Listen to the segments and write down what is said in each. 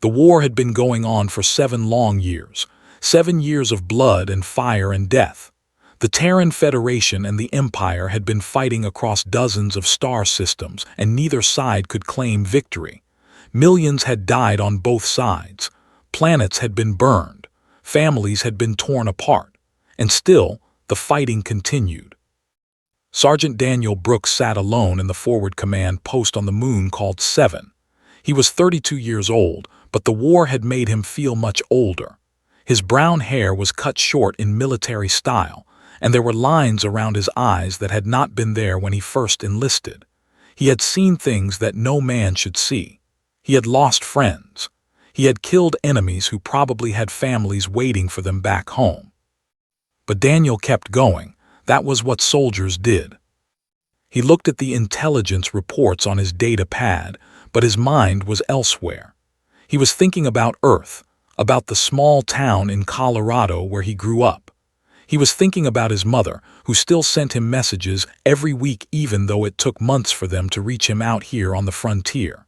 The war had been going on for 7 long years, 7 years of blood and fire and death. The Terran Federation and the Empire had been fighting across dozens of star systems, and neither side could claim victory. Millions had died on both sides. Planets had been burned. Families had been torn apart. And still, the fighting continued. Sergeant Daniel Brooks sat alone in the forward command post on the moon called 7. He was 32 years old, but the war had made him feel much older. His brown hair was cut short in military style, and there were lines around his eyes that had not been there when he first enlisted. He had seen things that no man should see. He had lost friends. He had killed enemies who probably had families waiting for them back home. But Daniel kept going. That was what soldiers did. He looked at the intelligence reports on his data pad, but his mind was elsewhere. He was thinking about Earth, about the small town in Colorado where he grew up. He was thinking about his mother, who still sent him messages every week even though it took months for them to reach him out here on the frontier.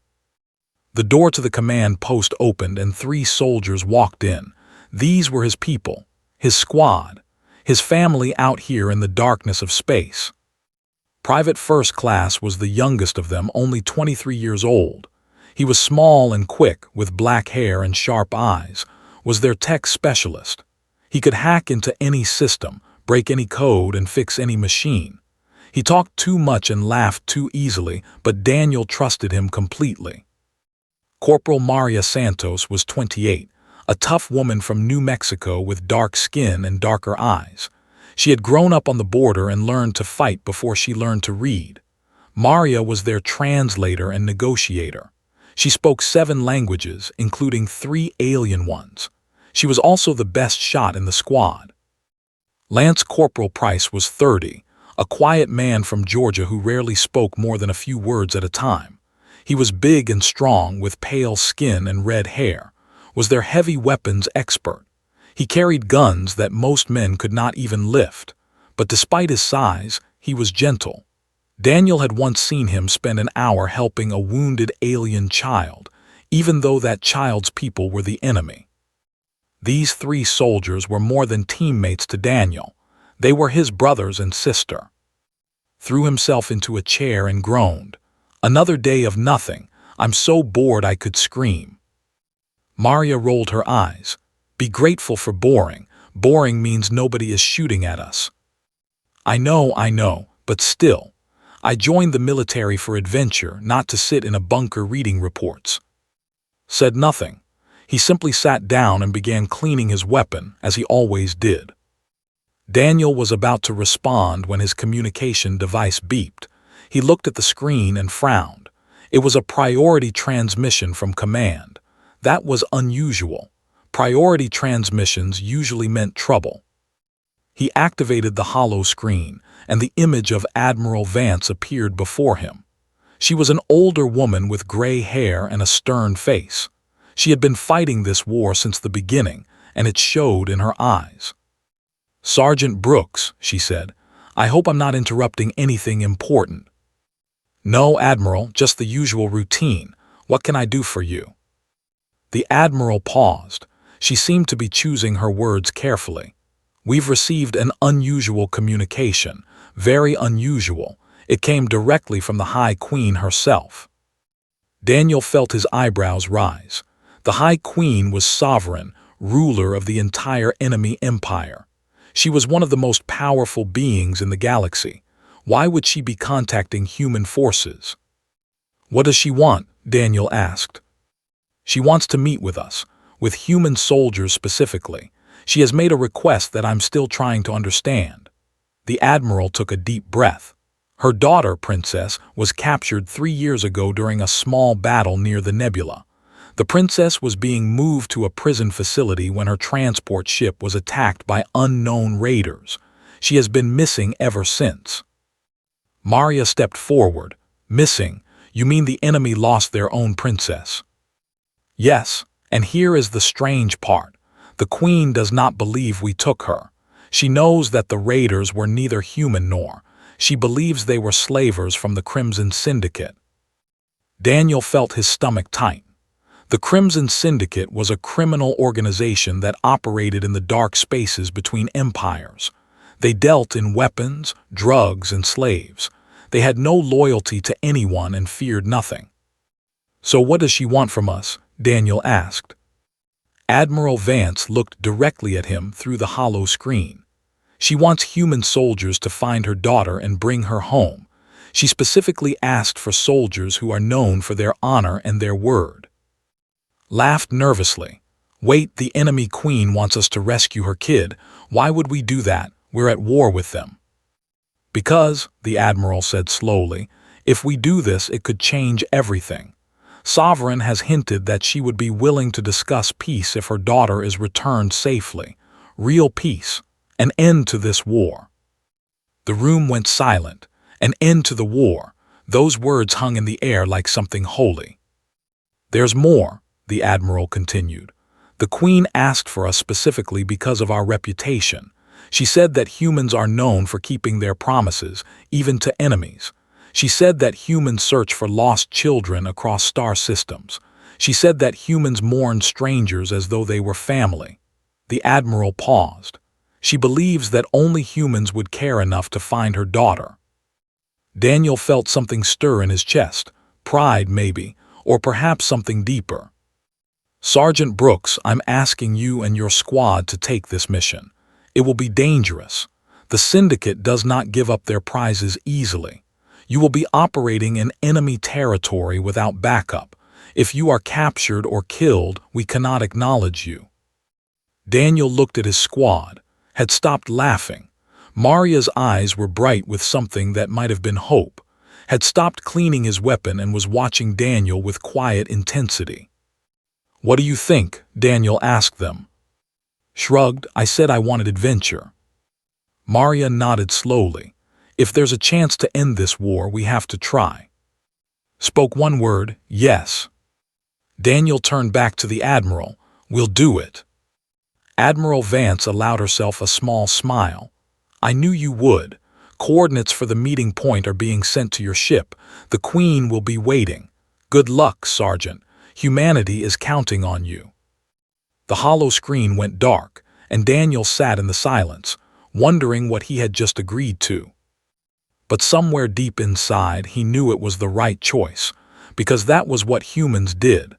The door to the command post opened and 3 soldiers walked in. These were his people, his squad, his family out here in the darkness of space. Private First Class was the youngest of them, only 23 years old. He was small and quick, with black hair and sharp eyes, was their tech specialist. He could hack into any system, break any code, and fix any machine. He talked too much and laughed too easily, but Daniel trusted him completely. Corporal Maria Santos was 28, a tough woman from New Mexico with dark skin and darker eyes. She had grown up on the border and learned to fight before she learned to read. Maria was their translator and negotiator. She spoke 7 languages, including 3 alien ones. She was also the best shot in the squad. Lance Corporal Price was 30, a quiet man from Georgia who rarely spoke more than a few words at a time. He was big and strong, with pale skin and red hair, was their heavy weapons expert. He carried guns that most men could not even lift, but despite his size, he was gentle. Daniel had once seen him spend an hour helping a wounded alien child, even though that child's people were the enemy. These 3 soldiers were more than teammates to Daniel. They were his brothers and sister. Threw himself into a chair and groaned. Another day of nothing. I'm so bored I could scream. Maria rolled her eyes. Be grateful for boring. Boring means nobody is shooting at us. I know, but still. I joined the military for adventure, not to sit in a bunker reading reports. Said nothing. He simply sat down and began cleaning his weapon, as he always did. Daniel was about to respond when his communication device beeped. He looked at the screen and frowned. It was a priority transmission from command. That was unusual. Priority transmissions usually meant trouble. He activated the hollow screen, and the image of Admiral Vance appeared before him. She was an older woman with gray hair and a stern face. She had been fighting this war since the beginning, and it showed in her eyes. Sergeant Brooks, she said, I hope I'm not interrupting anything important. No, Admiral, just the usual routine. What can I do for you? The Admiral paused. She seemed to be choosing her words carefully. We've received an unusual communication, very unusual. It came directly from the High Queen herself. Daniel felt his eyebrows rise. The High Queen was sovereign, ruler of the entire enemy empire. She was one of the most powerful beings in the galaxy. Why would she be contacting human forces? What does she want? Daniel asked. She wants to meet with us, with human soldiers specifically. She has made a request that I'm still trying to understand. The Admiral took a deep breath. Her daughter, Princess, was captured 3 years ago during a small battle near the nebula. The princess was being moved to a prison facility when her transport ship was attacked by unknown raiders. She has been missing ever since. Maria stepped forward. Missing? You mean the enemy lost their own princess? Yes, and here is the strange part. The Queen does not believe we took her. She knows that the raiders were neither human nor. She believes they were slavers from the Crimson Syndicate. Daniel felt his stomach tighten. The Crimson Syndicate was a criminal organization that operated in the dark spaces between empires. They dealt in weapons, drugs, and slaves. They had no loyalty to anyone and feared nothing. "So what does she want from us?" Daniel asked. Admiral Vance looked directly at him through the hollow screen. "She wants human soldiers to find her daughter and bring her home. She specifically asked for soldiers who are known for their honor and their word." Laughed nervously. "Wait, the enemy queen wants us to rescue her kid. Why would we do that? We're at war with them." "Because," the Admiral said slowly, "if we do this, it could change everything. Sovereign has hinted that she would be willing to discuss peace if her daughter is returned safely. Real peace. An end to this war." The room went silent. An end to the war. Those words hung in the air like something holy. "There's more," the Admiral continued. "The Queen asked for us specifically because of our reputation. She said that humans are known for keeping their promises, even to enemies. She said that humans search for lost children across star systems. She said that humans mourn strangers as though they were family." The Admiral paused. "She believes that only humans would care enough to find her daughter." Daniel felt something stir in his chest. Pride, maybe, or perhaps something deeper. "Sergeant Brooks, I'm asking you and your squad to take this mission. It will be dangerous. The Syndicate does not give up their prizes easily. You will be operating in enemy territory without backup. If you are captured or killed, we cannot acknowledge you." Daniel looked at his squad, had stopped laughing. Maria's eyes were bright with something that might have been hope, had stopped cleaning his weapon and was watching Daniel with quiet intensity. "What do you think?" Daniel asked them. Shrugged. "I said I wanted adventure." Maria nodded slowly. "If there's a chance to end this war, we have to try." Spoke one word, "Yes." Daniel turned back to the Admiral. "We'll do it." Admiral Vance allowed herself a small smile. "I knew you would. Coordinates for the meeting point are being sent to your ship. The Queen will be waiting. Good luck, Sergeant. Humanity is counting on you." The hollow screen went dark, and Daniel sat in the silence, wondering what he had just agreed to. But somewhere deep inside, he knew it was the right choice, because that was what humans did.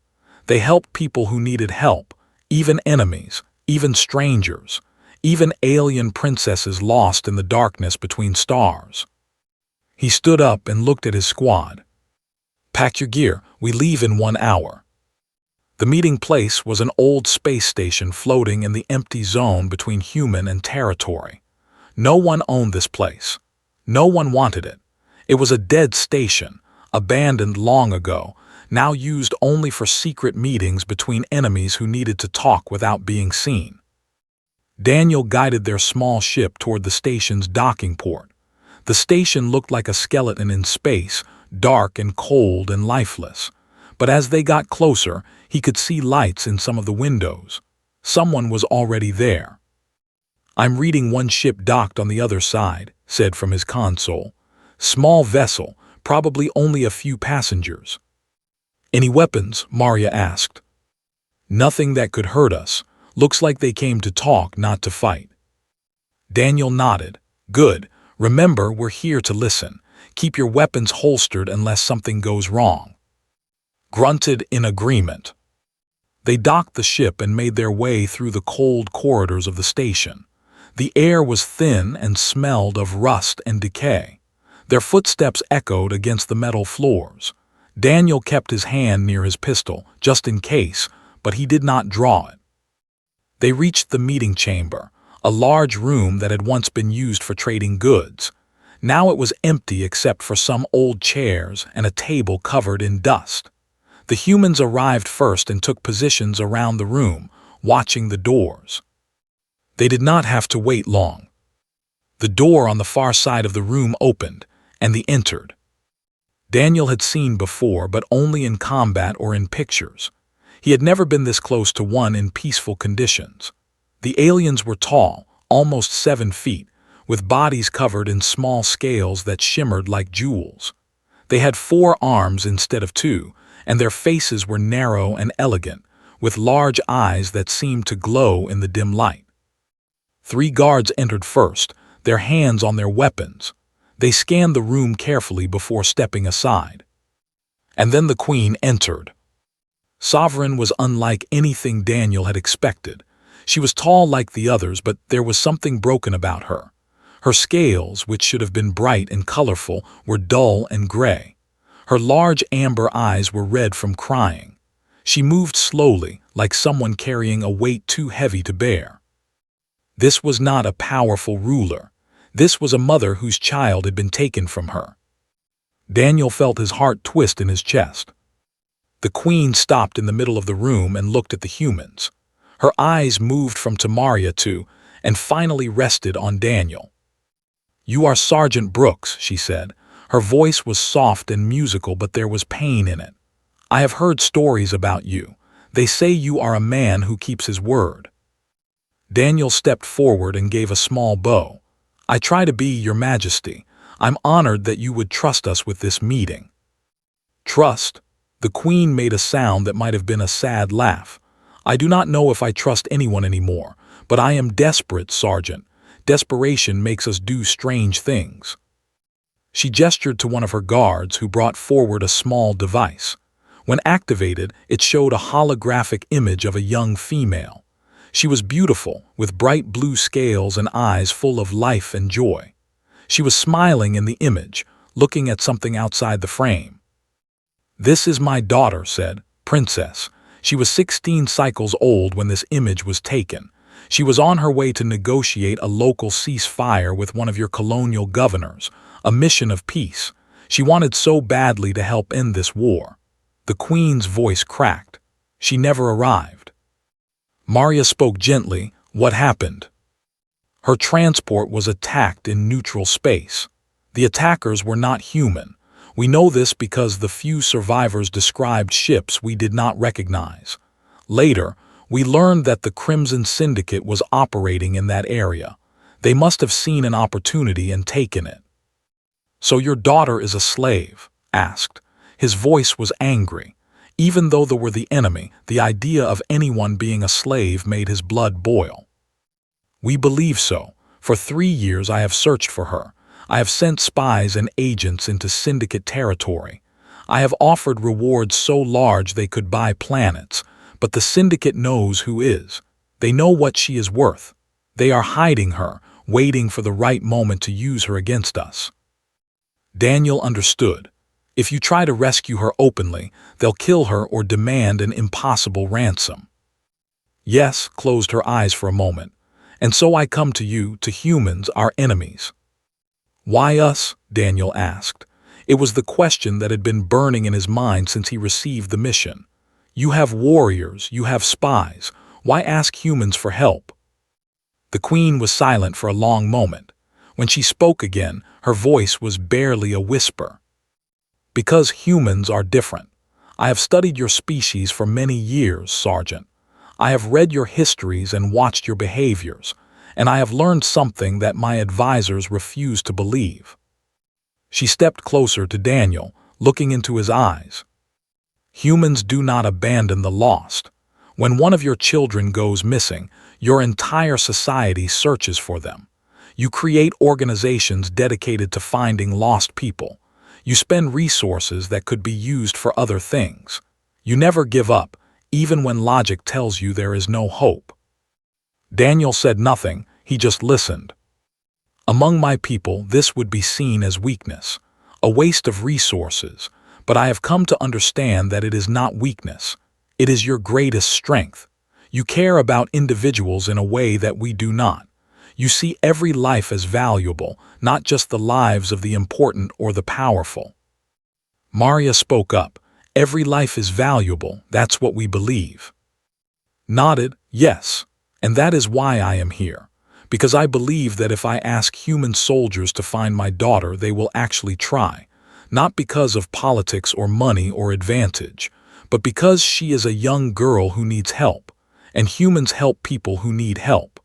They helped people who needed help, even enemies, even strangers, even alien princesses lost in the darkness between stars. He stood up and looked at his squad. "Pack your gear, we leave in 1 hour." The meeting place was an old space station floating in the empty zone between human and territory. No one owned this place. No one wanted it. It was a dead station, abandoned long ago, now used only for secret meetings between enemies who needed to talk without being seen. Daniel guided their small ship toward the station's docking port. The station looked like a skeleton in space, dark and cold and lifeless. But as they got closer, he could see lights in some of the windows. Someone was already there. "I'm reading one ship docked on the other side," said from his console. "Small vessel, probably only a few passengers." "Any weapons?" Maria asked. "Nothing that could hurt us. Looks like they came to talk, not to fight." Daniel nodded. "Good. Remember, we're here to listen. Keep your weapons holstered unless something goes wrong." Grunted in agreement. They docked the ship and made their way through the cold corridors of the station. The air was thin and smelled of rust and decay. Their footsteps echoed against the metal floors. Daniel kept his hand near his pistol, just in case, but he did not draw it. They reached the meeting chamber, a large room that had once been used for trading goods. Now it was empty except for some old chairs and a table covered in dust. The humans arrived first and took positions around the room, watching the doors. They did not have to wait long. The door on the far side of the room opened, and they entered. Daniel had seen before, but only in combat or in pictures. He had never been this close to one in peaceful conditions. The aliens were tall, almost 7 feet, with bodies covered in small scales that shimmered like jewels. They had 4 arms instead of 2, and their faces were narrow and elegant, with large eyes that seemed to glow in the dim light. 3 guards entered first, their hands on their weapons. They scanned the room carefully before stepping aside. And then the Queen entered. Sovereign was unlike anything Daniel had expected. She was tall like the others, but there was something broken about her. Her scales, which should have been bright and colorful, were dull and gray. Her large amber eyes were red from crying. She moved slowly, like someone carrying a weight too heavy to bear. This was not a powerful ruler. This was a mother whose child had been taken from her. Daniel felt his heart twist in his chest. The Queen stopped in the middle of the room and looked at the humans. Her eyes moved from Tamaria to, and finally rested on Daniel. "You are Sergeant Brooks," she said. Her voice was soft and musical, but there was pain in it. "I have heard stories about you. They say you are a man who keeps his word." Daniel stepped forward and gave a small bow. "I try to be, Your Majesty. I'm honored that you would trust us with this meeting." "Trust?" The Queen made a sound that might have been a sad laugh. "I do not know if I trust anyone anymore, but I am desperate, Sergeant. Desperation makes us do strange things." She gestured to one of her guards, who brought forward a small device. When activated, it showed a holographic image of a young female. She was beautiful, with bright blue scales and eyes full of life and joy. She was smiling in the image, looking at something outside the frame. "This is my daughter," said Princess. She was 16 cycles old when this image was taken. She was on her way to negotiate a local ceasefire with one of your colonial governors, a mission of peace. She wanted so badly to help end this war. The Queen's voice cracked. She never arrived. Maria spoke gently. "What happened?" "Her transport was attacked in neutral space. The attackers were not human. We know this because the few survivors described ships we did not recognize. Later, we learned that the Crimson Syndicate was operating in that area. They must have seen an opportunity and taken it." "So your daughter is a slave?" asked. His voice was angry. Even though they were the enemy, the idea of anyone being a slave made his blood boil. "We believe so. For 3 years I have searched for her. I have sent spies and agents into Syndicate territory. I have offered rewards so large they could buy planets, but the Syndicate knows who is. They know what she is worth. They are hiding her, waiting for the right moment to use her against us." Daniel understood. If you try to rescue her openly, they'll kill her or demand an impossible ransom. "Yes," closed her eyes for a moment. "And so I come to you, to humans, our enemies." "Why us?" Daniel asked. It was the question that had been burning in his mind since he received the mission. "You have warriors, you have spies. Why ask humans for help?" The Queen was silent for a long moment. When she spoke again, her voice was barely a whisper. "Because humans are different. I have studied your species for many years, Sergeant. I have read your histories and watched your behaviors, and I have learned something that my advisors refuse to believe." She stepped closer to Daniel, looking into his eyes. "Humans do not abandon the lost. When one of your children goes missing, your entire society searches for them. You create organizations dedicated to finding lost people. You spend resources that could be used for other things. You never give up, even when logic tells you there is no hope." Daniel said nothing, he just listened. "Among my people, this would be seen as weakness, a waste of resources, but I have come to understand that it is not weakness. It is your greatest strength. You care about individuals in a way that we do not. You see every life as valuable, not just the lives of the important or the powerful." Maria spoke up. "Every life is valuable, that's what we believe." Nodded, "Yes, and that is why I am here. Because I believe that if I ask human soldiers to find my daughter, they will actually try. Not because of politics or money or advantage, but because she is a young girl who needs help, and humans help people who need help."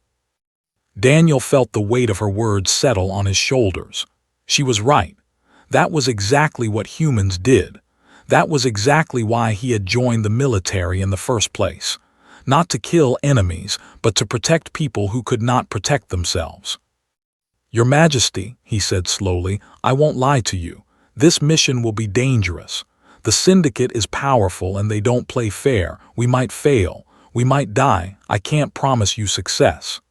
Daniel felt the weight of her words settle on his shoulders. She was right. That was exactly what humans did. That was exactly why he had joined the military in the first place. Not to kill enemies, but to protect people who could not protect themselves. "Your Majesty," he said slowly, "I won't lie to you. This mission will be dangerous. The Syndicate is powerful and they don't play fair. We might fail. We might die. I can't promise you success."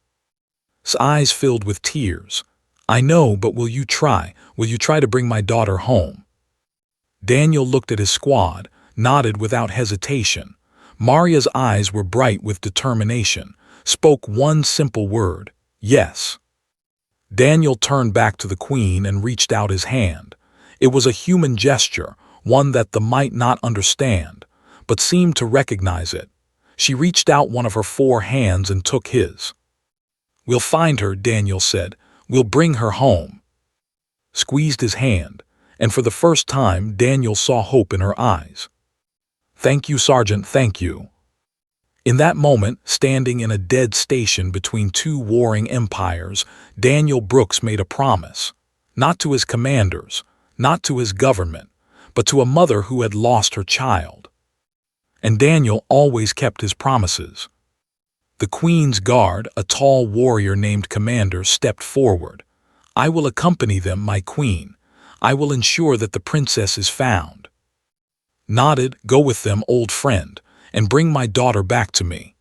His eyes filled with tears. "I know, but will you try? Will you try to bring my daughter home?" Daniel looked at his squad, nodded without hesitation. Maria's eyes were bright with determination, spoke one simple word: "Yes." Daniel turned back to the Queen and reached out his hand. It was a human gesture, one that the might not understand, but seemed to recognize it. She reached out one of her 4 hands and took his. "We'll find her," Daniel said. "We'll bring her home." Squeezed his hand, and for the first time Daniel saw hope in her eyes. "Thank you, Sergeant, thank you." In that moment, standing in a dead station between 2 warring empires, Daniel Brooks made a promise. Not to his commanders, not to his government, but to a mother who had lost her child. And Daniel always kept his promises. The Queen's Guard, a tall warrior named Commander, stepped forward. "I will accompany them, my Queen. I will ensure that the princess is found." Nodded, "Go with them, old friend, and bring my daughter back to me."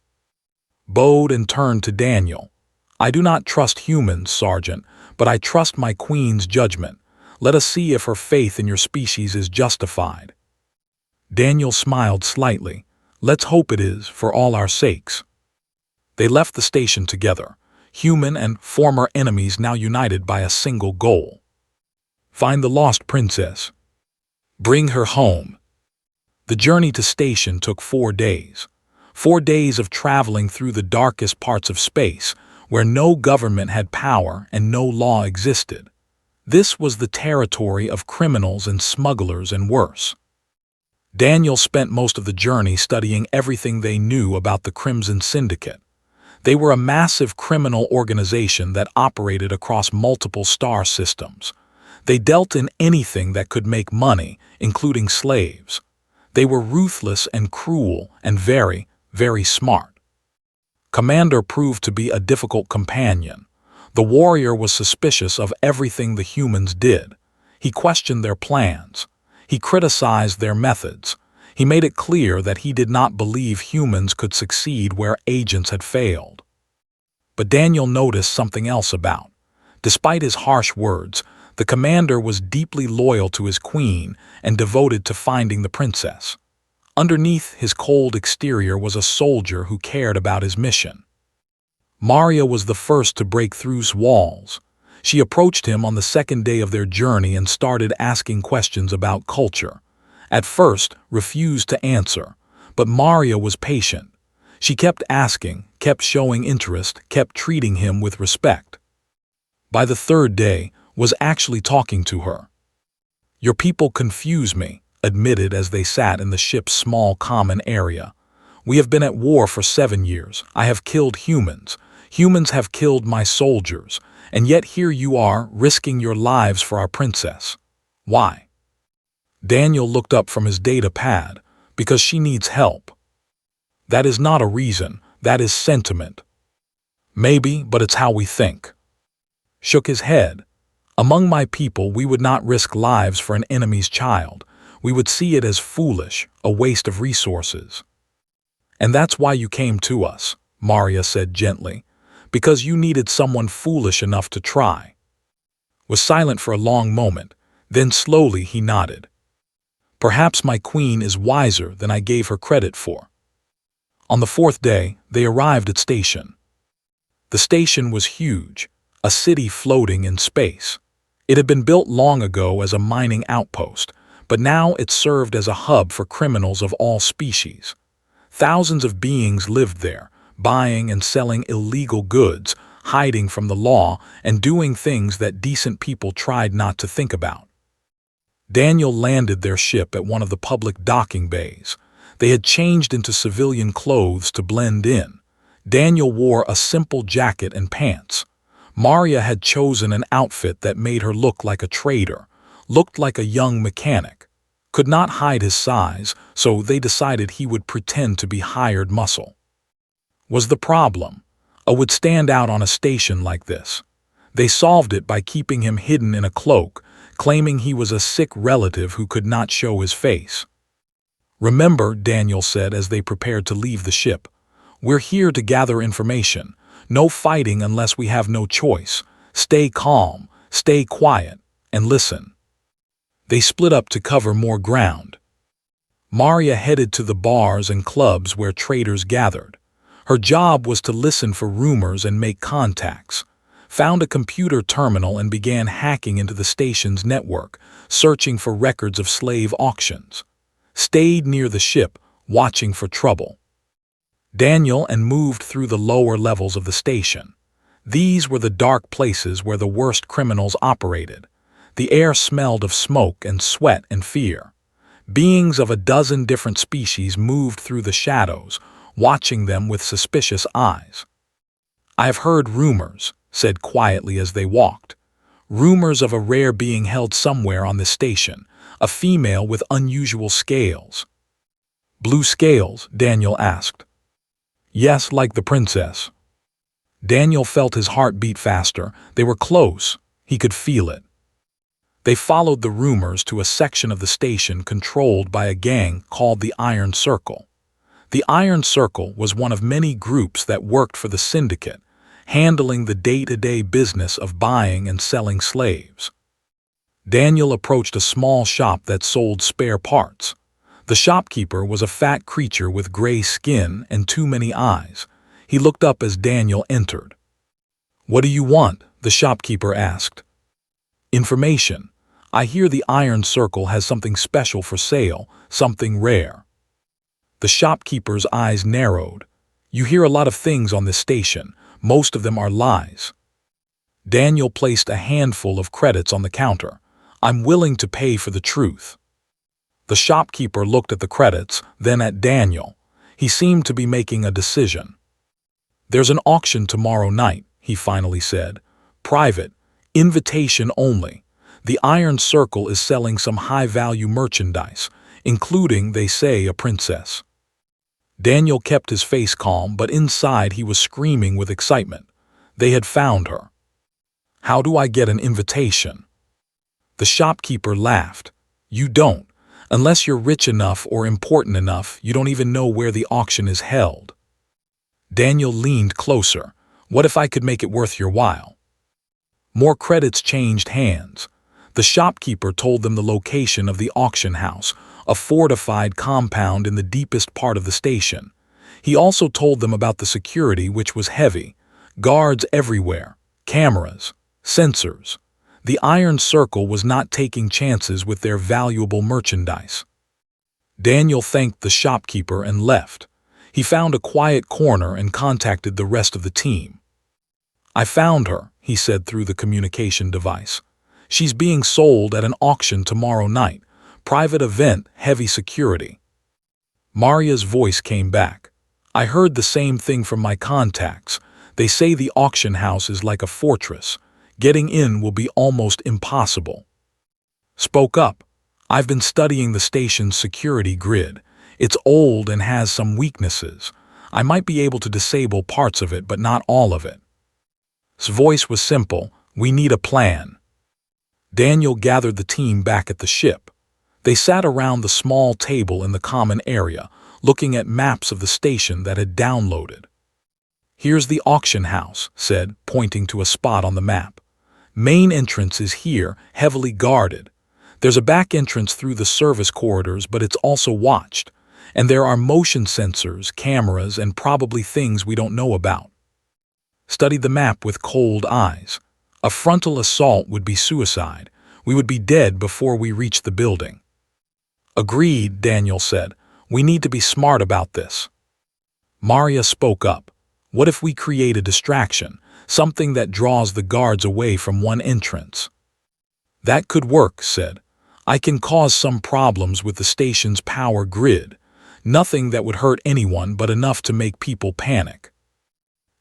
Bowed and turned to Daniel. "I do not trust humans, Sergeant, but I trust my Queen's judgment. Let us see if her faith in your species is justified." Daniel smiled slightly. "Let's hope it is, for all our sakes." They left the station together, human and former enemies now united by a single goal. Find the lost princess. Bring her home. The journey to station took 4 days. 4 days of traveling through the darkest parts of space, where no government had power and no law existed. This was the territory of criminals and smugglers and worse. Daniel spent most of the journey studying everything they knew about the Crimson Syndicate. They were a massive criminal organization that operated across multiple star systems. They dealt in anything that could make money, including slaves. They were ruthless and cruel and very, very smart. Commander proved to be a difficult companion. The warrior was suspicious of everything the humans did. He questioned their plans. He criticized their methods. He made it clear that he did not believe humans could succeed where agents had failed. But Daniel noticed something else about. Despite his harsh words, the commander was deeply loyal to his queen and devoted to finding the princess. Underneath his cold exterior was a soldier who cared about his mission. Maria was the first to break through walls. She approached him on the 2nd day of their journey and started asking questions about culture. At first, refused to answer, but Maria was patient. She kept asking, kept showing interest, kept treating him with respect. By the 3rd day, was actually talking to her. "Your people confuse me," admitted as they sat in the ship's small common area. "We have been at war for 7 years. I have killed humans. Humans have killed my soldiers. And yet here you are, risking your lives for our princess. Why?" Daniel looked up from his data pad. "Because she needs help." "That is not a reason. That is sentiment." "Maybe, but it's how we think." Shook his head. "Among my people, we would not risk lives for an enemy's child. We would see it as foolish, a waste of resources." "And that's why you came to us," Maria said gently. "Because you needed someone foolish enough to try." Was silent for a long moment. Then slowly he nodded. "Perhaps my queen is wiser than I gave her credit for." On the 4th day, they arrived at station. The station was huge, a city floating in space. It had been built long ago as a mining outpost, but now it served as a hub for criminals of all species. Thousands of beings lived there, buying and selling illegal goods, hiding from the law, and doing things that decent people tried not to think about. Daniel landed their ship at one of the public docking bays. They had changed into civilian clothes to blend in. Daniel wore a simple jacket and pants. Maria had chosen an outfit that made her look like a trader, looked like a young mechanic. could not hide his size, so they decided he would pretend to be hired muscle. Was the problem? Would stand out on a station like this. They solved it by keeping him hidden in a cloak, claiming he was a sick relative who could not show his face. "Remember," Daniel said as they prepared to leave the ship, "we're here to gather information. No fighting unless we have no choice. Stay calm, stay quiet, and listen." They split up to cover more ground. Maria headed to the bars and clubs where traders gathered. Her job was to listen for rumors and make contacts. Found a computer terminal and began hacking into the station's network, searching for records of slave auctions. Stayed near the ship, watching for trouble. Daniel and moved through the lower levels of the station. These were the dark places where the worst criminals operated. The air smelled of smoke and sweat and fear. Beings of a dozen different species moved through the shadows, watching them with suspicious eyes. "I have heard rumors," said quietly as they walked. "Rumors of a rare being held somewhere on this station, a female with unusual scales." "Blue scales?" Daniel asked. "Yes, like the princess." Daniel felt his heart beat faster. They were close. He could feel it. They followed the rumors to a section of the station controlled by a gang called the Iron Circle. The Iron Circle was one of many groups that worked for the syndicate, handling the day-to-day business of buying and selling slaves. Daniel approached a small shop that sold spare parts. The shopkeeper was a fat creature with gray skin and too many eyes. He looked up as Daniel entered. "What do you want?" the shopkeeper asked. "Information. I hear the Iron Circle has something special for sale, something rare." The shopkeeper's eyes narrowed. "You hear a lot of things on this station. Most of them are lies." Daniel placed a handful of credits on the counter. "I'm willing to pay for the truth." The shopkeeper looked at the credits, then at Daniel. He seemed to be making a decision. "There's an auction tomorrow night," he finally said. "Private, invitation only. The Iron Circle is selling some high-value merchandise, including, they say, a princess." Daniel kept his face calm, but inside he was screaming with excitement. They had found her. "How do I get an invitation?" The shopkeeper laughed. "You don't. Unless you're rich enough or important enough, you don't even know where the auction is held." Daniel leaned closer. "What if I could make it worth your while?" More credits changed hands. The shopkeeper told them the location of the auction house, a fortified compound in the deepest part of the station. He also told them about the security, which was heavy. Guards everywhere, cameras, sensors. The Iron Circle was not taking chances with their valuable merchandise. Daniel thanked the shopkeeper and left. He found a quiet corner and contacted the rest of the team. "I found her," he said through the communication device. "She's being sold at an auction tomorrow night. Private event, heavy security." Maria's voice came back. "I heard the same thing from my contacts. They say the auction house is like a fortress. Getting in will be almost impossible." "Spoke up. I've been studying the station's security grid. It's old and has some weaknesses. I might be able to disable parts of it, but not all of it." His voice was simple. "We need a plan." Daniel gathered the team back at the ship. They sat around the small table in the common area, looking at maps of the station that had downloaded. "Here's the auction house," said, pointing to a spot on the map. "Main entrance is here, heavily guarded. There's a back entrance through the service corridors, but it's also watched. And there are motion sensors, cameras, and probably things we don't know about." Studied the map with cold eyes. "A frontal assault would be suicide. We would be dead before we reach the building." "Agreed," Daniel said. "We need to be smart about this." Maria spoke up. "What if we create a distraction, something that draws the guards away from one entrance?" "That could work," said. "I can cause some problems with the station's power grid. Nothing that would hurt anyone, but enough to make people panic."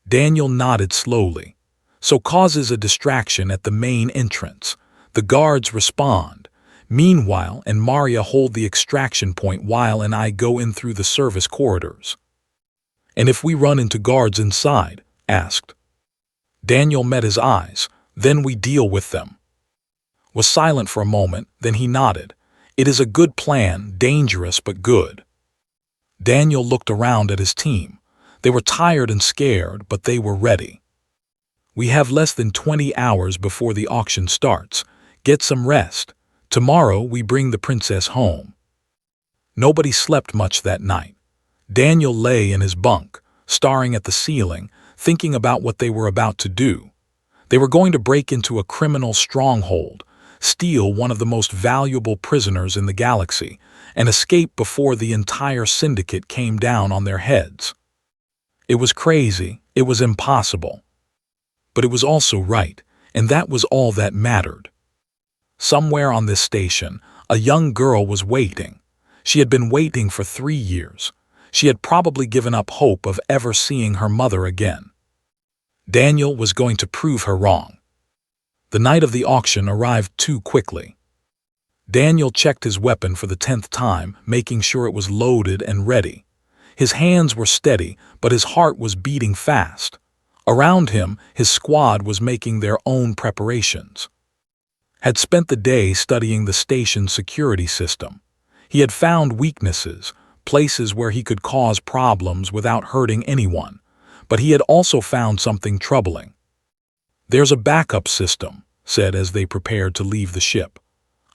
Daniel nodded slowly. "So causes a distraction at the main entrance. The guards respond. Meanwhile, and Maria hold the extraction point while and I go in through the service corridors. And if we run into guards inside? Asked. Daniel met his eyes. Then we deal with them. Was silent for a moment, then he nodded. It is a good plan, dangerous but good. Daniel looked around at his team. They were tired and scared, but they were ready. We have less than 20 hours before the auction starts. Get some rest. Tomorrow we bring the princess home. Nobody slept much that night. Daniel lay in his bunk, staring at the ceiling, thinking about what they were about to do. They were going to break into a criminal stronghold, steal one of the most valuable prisoners in the galaxy, and escape before the entire syndicate came down on their heads. It was crazy, it was impossible. But it was also right, and that was all that mattered. Somewhere on this station, a young girl was waiting. She had been waiting for 3 years. She had probably given up hope of ever seeing her mother again. Daniel was going to prove her wrong. The night of the auction arrived too quickly. Daniel checked his weapon for the 10th time, making sure it was loaded and ready. His hands were steady, but his heart was beating fast. Around him, his squad was making their own preparations. Had spent the day studying the station's security system. He had found weaknesses, places where he could cause problems without hurting anyone, but he had also found something troubling. There's a backup system, said as they prepared to leave the ship.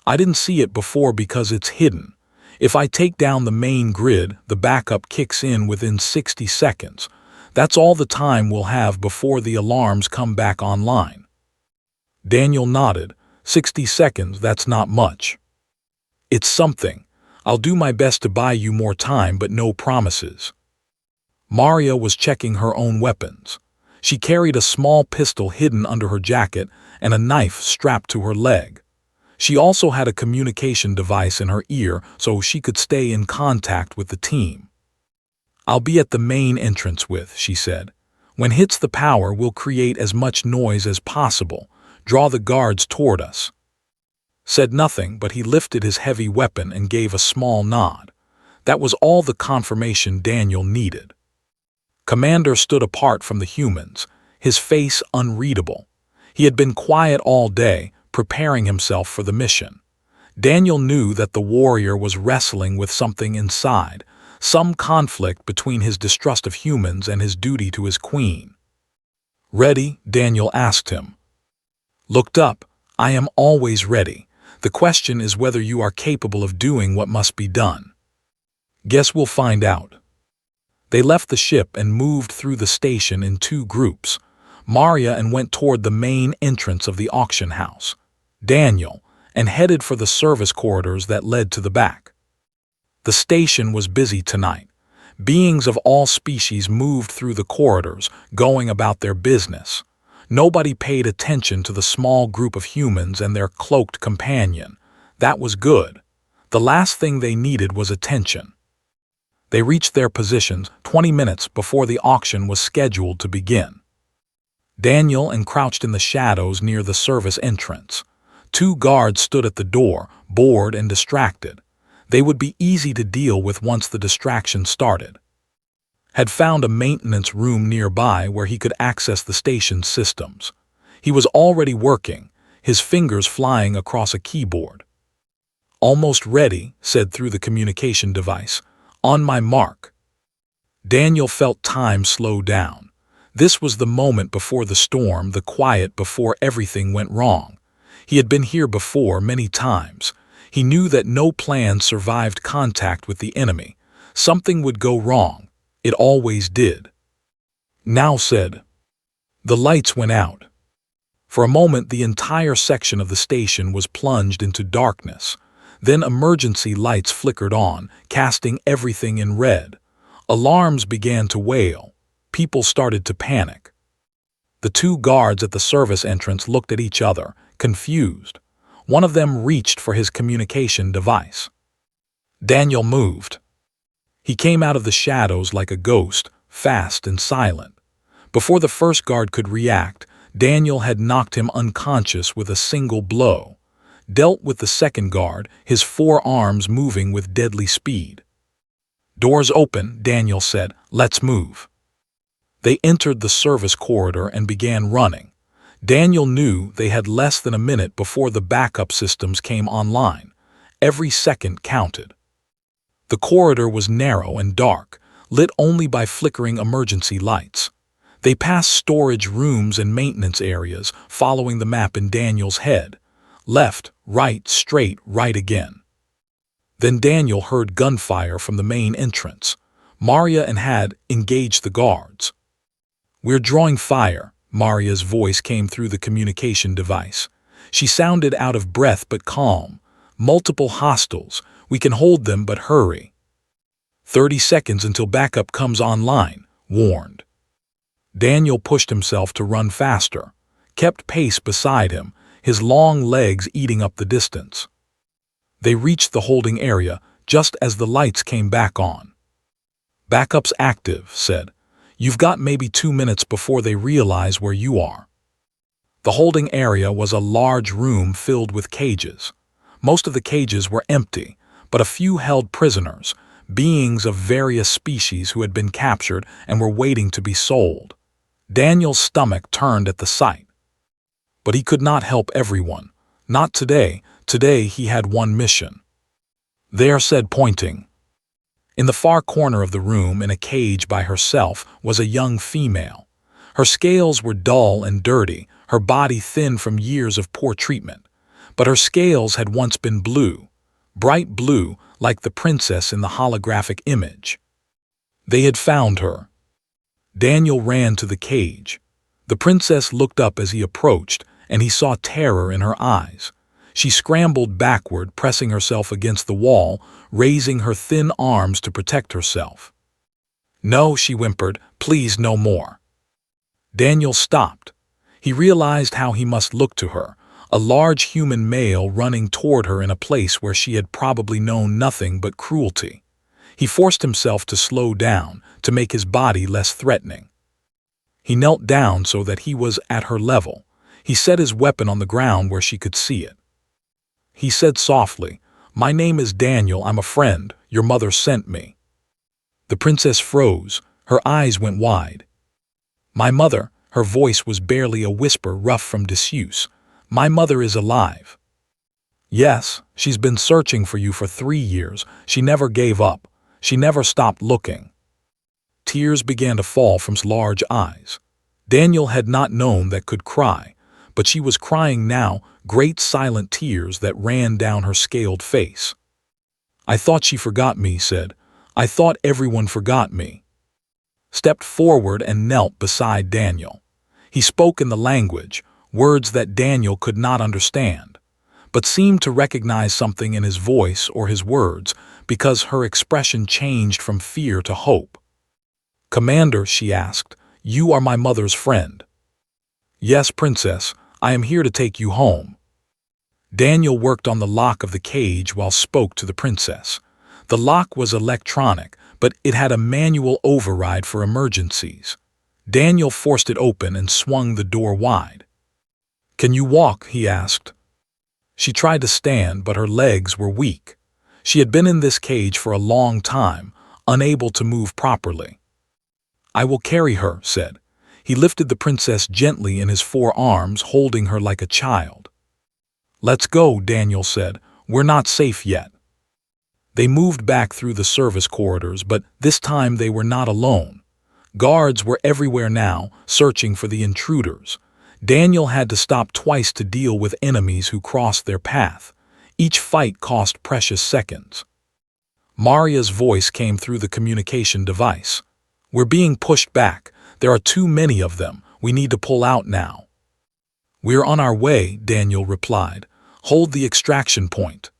I didn't see it before because it's hidden. If I take down the main grid, the backup kicks in within 60 seconds. That's all the time we'll have before the alarms come back online. Daniel nodded. 60 seconds, that's not much. It's something. I'll do my best to buy you more time, but no promises. Maria was checking her own weapons. She carried a small pistol hidden under her jacket and a knife strapped to her leg. She also had a communication device in her ear so she could stay in contact with the team. I'll be at the main entrance she said. When hits the power, we'll create as much noise as possible. Draw the guards toward us. Said nothing, but he lifted his heavy weapon and gave a small nod. That was all the confirmation Daniel needed. Commander stood apart from the humans, his face unreadable. He had been quiet all day, preparing himself for the mission. Daniel knew that the warrior was wrestling with something inside, some conflict between his distrust of humans and his duty to his queen. Ready? Daniel asked him. Looked up. I am always ready. The question is whether you are capable of doing what must be done. Guess we'll find out. They left the ship and moved through the station in 2 groups. Maria and went toward the main entrance of the auction house. Daniel and headed for the service corridors that led to the back. The station was busy tonight. Beings of all species moved through the corridors, going about their business. Nobody paid attention to the small group of humans and their cloaked companion. That was good. The last thing they needed was attention. They reached their positions 20 minutes before the auction was scheduled to begin. Daniel and crouched in the shadows near the service entrance. 2 guards stood at the door, bored and distracted. They would be easy to deal with once the distraction started. Had found a maintenance room nearby where he could access the station's systems. He was already working, his fingers flying across a keyboard. Almost ready, said through the communication device. On my mark. Daniel felt time slow down. This was the moment before the storm, the quiet before everything went wrong. He had been here before many times. He knew that no plan survived contact with the enemy. Something would go wrong. It always did. Now said. The lights went out. For a moment, the entire section of the station was plunged into darkness. Then emergency lights flickered on, casting everything in red. Alarms began to wail. People started to panic. The 2 guards at the service entrance looked at each other, confused. One of them reached for his communication device. Daniel moved. He came out of the shadows like a ghost, fast and silent. Before the first guard could react, Daniel had knocked him unconscious with a single blow. dealt with the second guard, his forearms moving with deadly speed. "Doors open," Daniel said. "Let's move." They entered the service corridor and began running. Daniel knew they had less than a minute before the backup systems came online. Every second counted. The corridor was narrow and dark, lit only by flickering emergency lights. They passed storage rooms and maintenance areas, following the map in Daniel's head. Left, right, straight, right again. Then Daniel heard gunfire from the main entrance. Maria and Had engaged the guards. "We're drawing fire," Maria's voice came through the communication device. She sounded out of breath but calm. "Multiple hostiles. We can hold them, but hurry." 30 seconds until backup comes online, warned. Daniel pushed himself to run faster, kept pace beside him, his long legs eating up the distance. They reached the holding area just as the lights came back on. "Backup's active," said. "You've got maybe 2 minutes before they realize where you are." The holding area was a large room filled with cages. Most of the cages were empty, but a few held prisoners, beings of various species who had been captured and were waiting to be sold. Daniel's stomach turned at the sight. But he could not help everyone. Not today. Today he had one mission. "There," said, pointing. In the far corner of the room, in a cage by herself, was a young female. Her scales were dull and dirty, her body thin from years of poor treatment. But her scales had once been blue, bright blue, like the princess in the holographic image. They had found her. Daniel ran to the cage. The princess looked up as he approached, and he saw terror in her eyes. She scrambled backward, pressing herself against the wall, raising her thin arms to protect herself. "No," she whimpered, "please, no more." Daniel stopped. He realized how he must look to her, a large human male running toward her in a place where she had probably known nothing but cruelty. He forced himself to slow down, to make his body less threatening. He knelt down so that he was at her level. He set his weapon on the ground where she could see it. He said softly, "My name is Daniel. I'm a friend. Your mother sent me." The princess froze. Her eyes went wide. "My mother," her voice was barely a whisper, rough from disuse. "My mother is alive." "Yes, she's been searching for you for 3 years. She never gave up. She never stopped looking." Tears began to fall from his large eyes. Daniel had not known that could cry, but she was crying now, great silent tears that ran down her scaled face. "I thought she forgot me," said. "I thought everyone forgot me." Stepped forward and knelt beside Daniel. He spoke in the language, words that Daniel could not understand, but seemed to recognize something in his voice or his words, because her expression changed from fear to hope. "Commander," she asked, "you are my mother's friend." "Yes, princess, I am here to take you home." Daniel worked on the lock of the cage while spoke to the princess. The lock was electronic, but it had a manual override for emergencies. Daniel forced it open and swung the door wide. "Can you walk?" he asked. She tried to stand, but her legs were weak. She had been in this cage for a long time, unable to move properly. "I will carry her," said. He lifted the princess gently in his forearms, holding her like a child. "Let's go," Daniel said. "We're not safe yet." They moved back through the service corridors, but this time they were not alone. Guards were everywhere now, searching for the intruders. Daniel had to stop twice to deal with enemies who crossed their path. Each fight cost precious seconds. Maria's voice came through the communication device. "We're being pushed back. There are too many of them. We need to pull out now." "We're on our way," Daniel replied. "Hold the extraction point."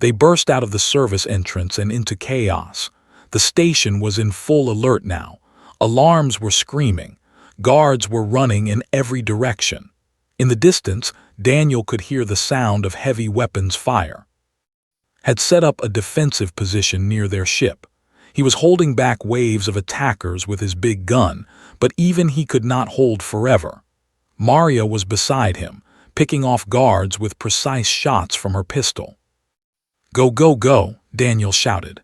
They burst out of the service entrance and into chaos. The station was in full alert now. Alarms were screaming. Guards were running in every direction. In the distance, Daniel could hear the sound of heavy weapons fire. Had set up a defensive position near their ship. He was holding back waves of attackers with his big gun, but even he could not hold forever. Maria was beside him, picking off guards with precise shots from her pistol. "Go, go, go," Daniel shouted.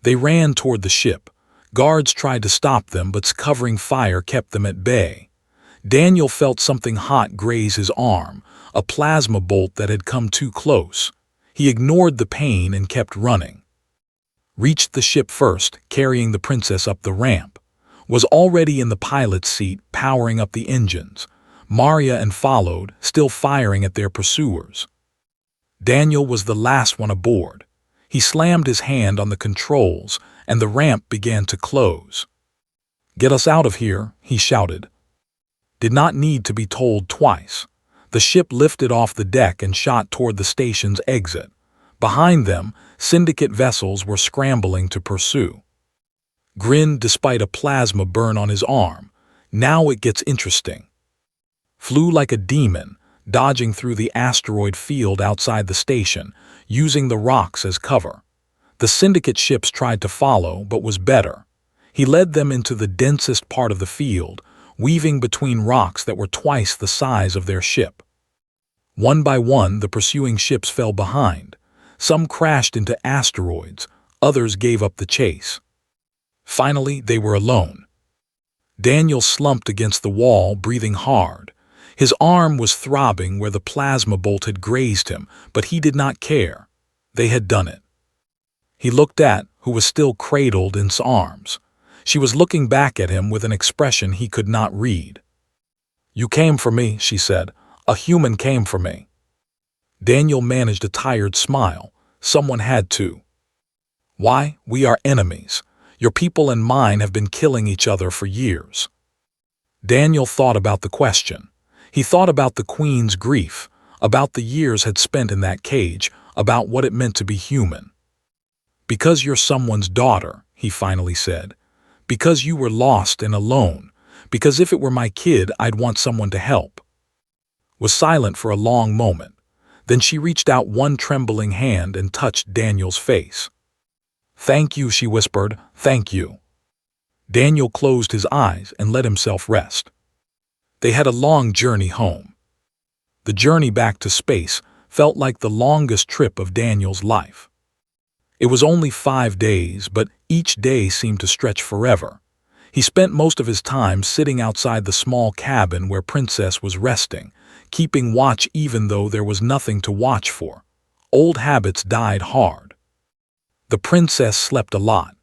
They ran toward the ship. Guards tried to stop them, but covering fire kept them at bay. Daniel felt something hot graze his arm, a plasma bolt that had come too close. He ignored the pain and kept running. Reached the ship first, carrying the princess up the ramp. Was already in the pilot's seat, powering up the engines. Maria and followed, still firing at their pursuers. Daniel was the last one aboard. He slammed his hand on the controls, and the ramp began to close. "Get us out of here," he shouted. Did not need to be told twice. The ship lifted off the deck and shot toward the station's exit. Behind them, Syndicate vessels were scrambling to pursue. Grinned despite a plasma burn on his arm. "Now it gets interesting." Flew like a demon, dodging through the asteroid field outside the station, using the rocks as cover. The Syndicate ships tried to follow, but was better. He led them into the densest part of the field, weaving between rocks that were twice the size of their ship. One by one, the pursuing ships fell behind. Some crashed into asteroids, others gave up the chase. Finally, they were alone. Daniel slumped against the wall, breathing hard. His arm was throbbing where the plasma bolt had grazed him, but he did not care. They had done it. He looked at who was still cradled in his arms. She was looking back at him with an expression he could not read. "You came for me," she said. "A human came for me." Daniel managed a tired smile. "Someone had to." "Why? We are enemies. Your people and mine have been killing each other for years." Daniel thought about the question. He thought about the Queen's grief, about the years had spent in that cage, about what it meant to be human. "Because you're someone's daughter," he finally said. "Because you were lost and alone. Because if it were my kid, I'd want someone to help." Was silent for a long moment. Then she reached out one trembling hand and touched Daniel's face. "Thank you," she whispered. "Thank you." Daniel closed his eyes and let himself rest. They had a long journey home. The journey back to space felt like the longest trip of Daniel's life. It was only 5 days, but each day seemed to stretch forever. He spent most of his time sitting outside the small cabin where Princess was resting, keeping watch even though there was nothing to watch for. Old habits died hard. The princess slept a lot.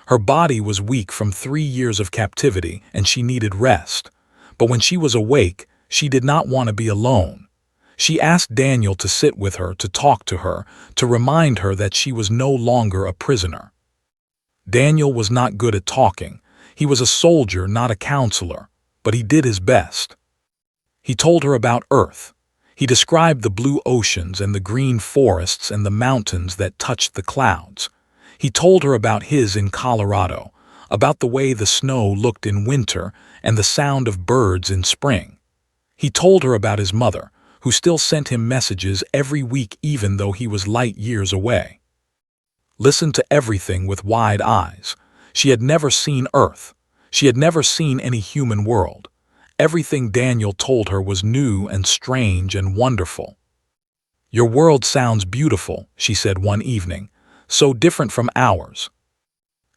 Her body was weak from 3 years of captivity and she needed rest. But when she was awake, she did not want to be alone. She asked Daniel to sit with her, to talk to her, to remind her that she was no longer a prisoner. Daniel was not good at talking. He was a soldier, not a counselor, but he did his best. He told her about Earth. He described the blue oceans and the green forests and the mountains that touched the clouds. He told her about his in Colorado, about the way the snow looked in winter and the sound of birds in spring. He told her about his mother, who still sent him messages every week even though he was light years away. Listened to everything with wide eyes. She had never seen Earth. She had never seen any human world. Everything Daniel told her was new and strange and wonderful. "Your world sounds beautiful," she said one evening, "so different from ours."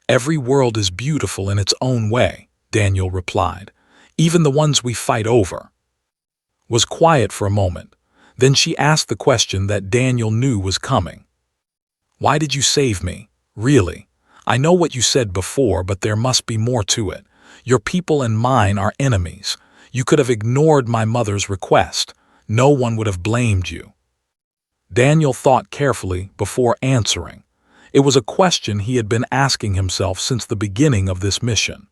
"Every world is beautiful in its own way," Daniel replied, "even the ones we fight over." Was quiet for a moment. Then she asked the question that Daniel knew was coming. "Why did you save me? Really? I know what you said before, but there must be more to it. Your people and mine are enemies. You could have ignored my mother's request. No one would have blamed you." Daniel thought carefully before answering. It was a question he had been asking himself since the beginning of this mission.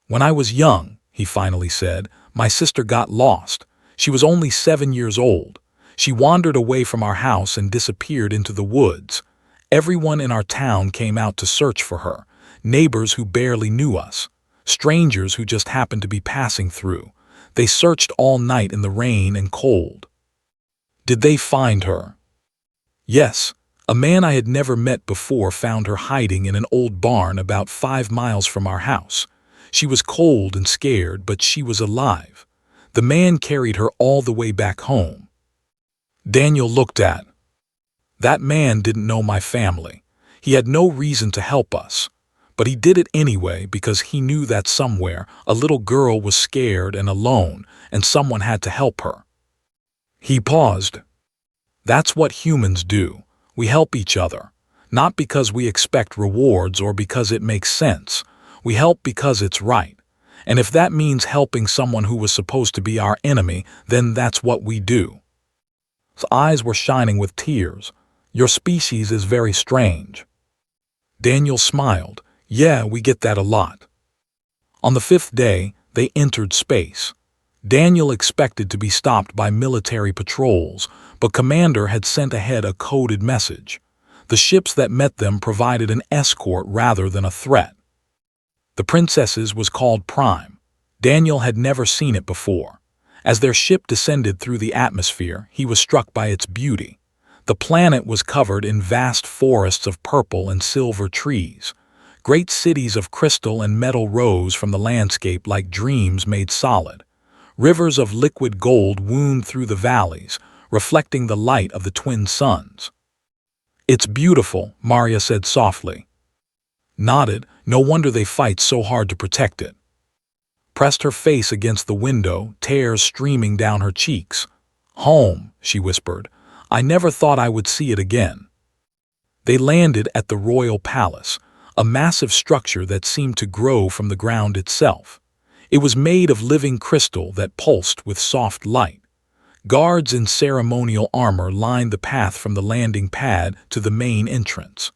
"When I was young," he finally said, "my sister got lost. She was only 7 years old. She wandered away from our house and disappeared into the woods. Everyone in our town came out to search for her, neighbors who barely knew us, strangers who just happened to be passing through. They searched all night in the rain and cold." "Did they find her?" "Yes. A man I had never met before found her hiding in an old barn about 5 miles from our house. She was cold and scared, but she was alive. The man carried her all the way back home. Daniel looked at. That man didn't know my family. He had no reason to help us. But he did it anyway because he knew that somewhere a little girl was scared and alone and someone had to help her. He paused. That's what humans do. We help each other. Not because we expect rewards or because it makes sense. We help because it's right. And if that means helping someone who was supposed to be our enemy, then that's what we do. His eyes were shining with tears. Your species is very strange. Daniel smiled. Yeah, we get that a lot. On the 5th day, they entered space. Daniel expected to be stopped by military patrols, but Commander had sent ahead a coded message. The ships that met them provided an escort rather than a threat. The Princess's was called Prime. Daniel had never seen it before. As their ship descended through the atmosphere, he was struck by its beauty. The planet was covered in vast forests of purple and silver trees. Great cities of crystal and metal rose from the landscape like dreams made solid. Rivers of liquid gold wound through the valleys, reflecting the light of the twin suns. It's beautiful, Maria said softly. Nodded, no wonder they fight so hard to protect it. Pressed her face against the window, tears streaming down her cheeks. Home, she whispered. I never thought I would see it again. They landed at the royal palace, a massive structure that seemed to grow from the ground itself. It was made of living crystal that pulsed with soft light. Guards in ceremonial armor lined the path from the landing pad to the main entrance.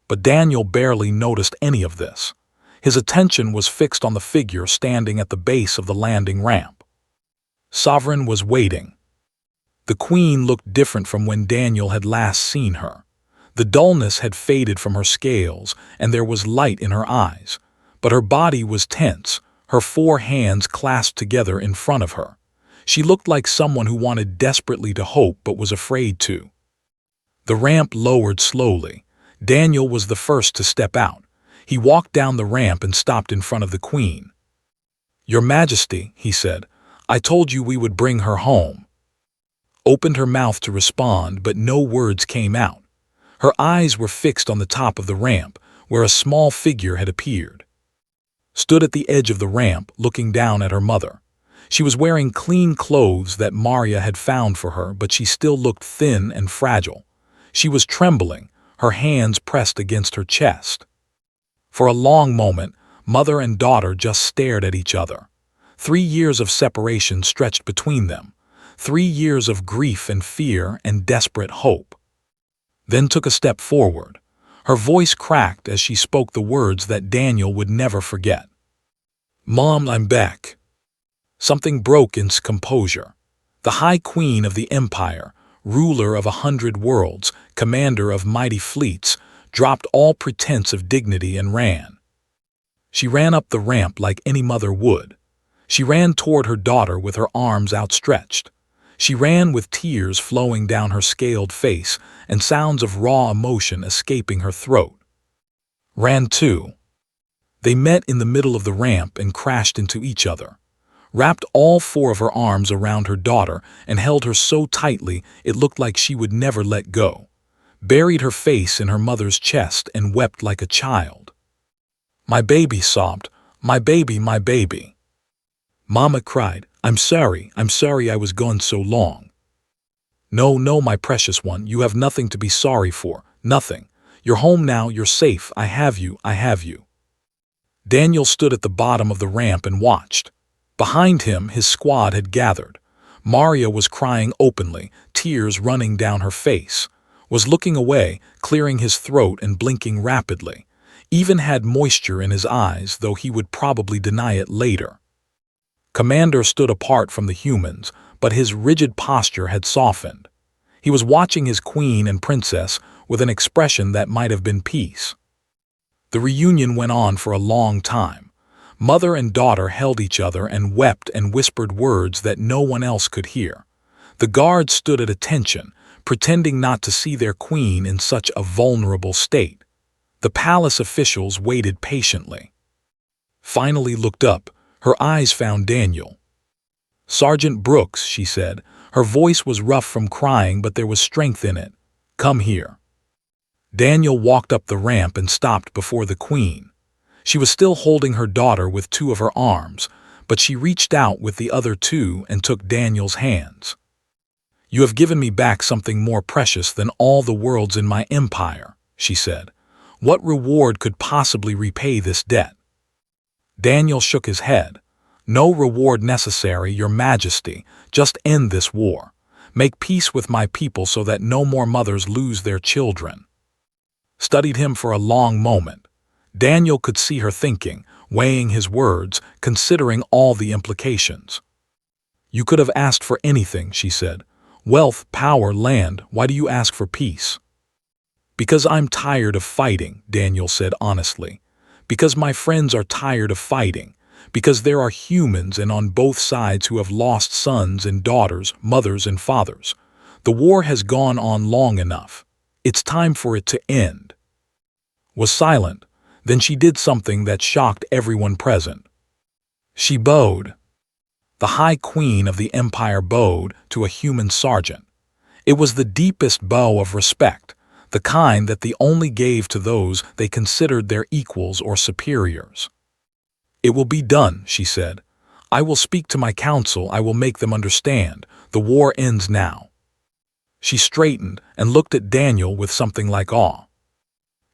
But Daniel barely noticed any of this. His attention was fixed on the figure standing at the base of the landing ramp. Sovereign was waiting. The queen looked different from when Daniel had last seen her. The dullness had faded from her scales, and there was light in her eyes. But her body was tense, her 4 hands clasped together in front of her. She looked like someone who wanted desperately to hope but was afraid to. The ramp lowered slowly. Daniel was the first to step out. He walked down the ramp and stopped in front of the queen. Your Majesty, he said, I told you we would bring her home. Opened her mouth to respond, but no words came out. Her eyes were fixed on the top of the ramp, where a small figure had appeared. Stood at the edge of the ramp, looking down at her mother. She was wearing clean clothes that Maria had found for her, but she still looked thin and fragile. She was trembling, her hands pressed against her chest. For a long moment, mother and daughter just stared at each other. 3 years of separation stretched between them. 3 years of grief and fear and desperate hope. Then took a step forward. Her voice cracked as she spoke the words that Daniel would never forget. Mom, I'm back. Something broke in composure. The High Queen of the Empire, ruler of 100 worlds, commander of mighty fleets, dropped all pretense of dignity and ran. She ran up the ramp like any mother would. She ran toward her daughter with her arms outstretched. She ran with tears flowing down her scaled face and sounds of raw emotion escaping her throat. Ran too. They met in the middle of the ramp and crashed into each other. Wrapped all 4 of her arms around her daughter and held her so tightly it looked like she would never let go. Buried her face in her mother's chest and wept like a child. My baby sobbed, my baby, my baby. Mama cried, I'm sorry I was gone so long. No, no, my precious one, you have nothing to be sorry for, nothing. You're home now, you're safe, I have you, I have you. Daniel stood at the bottom of the ramp and watched. Behind him, his squad had gathered. Maria was crying openly, tears running down her face. Was looking away, clearing his throat and blinking rapidly. Even had moisture in his eyes, though he would probably deny it later. Commander stood apart from the humans, but his rigid posture had softened. He was watching his queen and princess with an expression that might have been peace. The reunion went on for a long time. Mother and daughter held each other and wept and whispered words that no one else could hear. The guards stood at attention, pretending not to see their queen in such a vulnerable state. The palace officials waited patiently. Finally looked up, her eyes found Daniel. "Sergeant Brooks," she said. Her voice was rough from crying, but there was strength in it. "Come here." Daniel walked up the ramp and stopped before the Queen. She was still holding her daughter with two of her arms, but she reached out with the other two and took Daniel's hands. "You have given me back something more precious than all the worlds in my empire," she said. "What reward could possibly repay this debt?" Daniel shook his head. "No reward necessary, Your Majesty. Just end this war. Make peace with my people so that no more mothers lose their children." Studied him for a long moment. Daniel could see her thinking, weighing his words, considering all the implications. "You could have asked for anything," she said. "Wealth, power, land. Why do you ask for peace?" "Because I'm tired of fighting," Daniel said honestly. "Because my friends are tired of fighting. Because there are humans and on both sides who have lost sons and daughters, mothers and fathers. The war has gone on long enough. It's time for it to end." Was silent. Then she did something that shocked everyone present. She bowed. The High Queen of the Empire bowed to a human sergeant. It was the deepest bow of respect, the kind that they only gave to those they considered their equals or superiors. "It will be done," she said. "I will speak to my council. I will make them understand. The war ends now." She straightened and looked at Daniel with something like awe.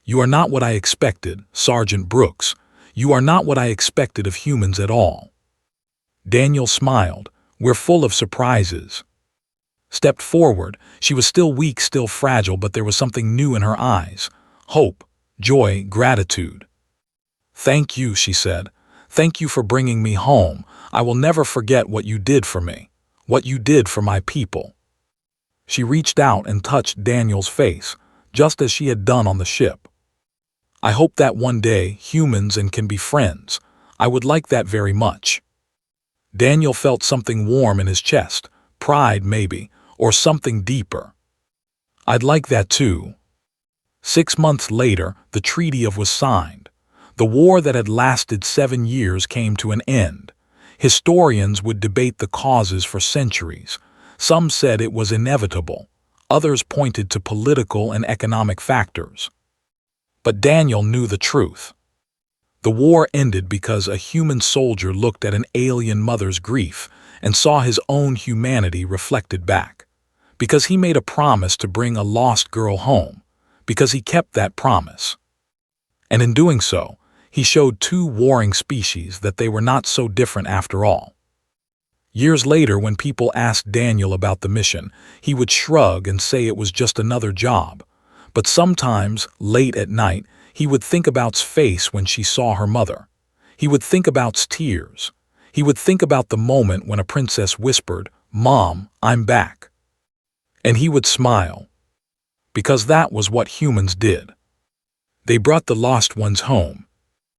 "You are not what I expected, Sergeant Brooks. You are not what I expected of humans at all." Daniel smiled. "We're full of surprises." Stepped forward. She was still weak, still fragile, but there was something new in her eyes. Hope, joy, gratitude. "Thank you," she said. "Thank you for bringing me home. I will never forget what you did for me, what you did for my people." She reached out and touched Daniel's face, just as she had done on the ship. "I hope that one day humans and can be friends. I would like that very much." Daniel felt something warm in his chest, pride maybe, or something deeper. "I'd like that too." 6 months later, the treaty was signed. The war that had lasted 7 years came to an end. Historians would debate the causes for centuries. Some said it was inevitable. Others pointed to political and economic factors. But Daniel knew the truth. The war ended because a human soldier looked at an alien mother's grief and saw his own humanity reflected back. Because he made a promise to bring a lost girl home. Because he kept that promise. And in doing so, he showed two warring species that they were not so different after all. Years later, when people asked Daniel about the mission, he would shrug and say it was just another job. But sometimes, late at night, he would think about's face when she saw her mother. He would think about's tears. He would think about the moment when a princess whispered, "Mom, I'm back." And he would smile. Because that was what humans did. They brought the lost ones home,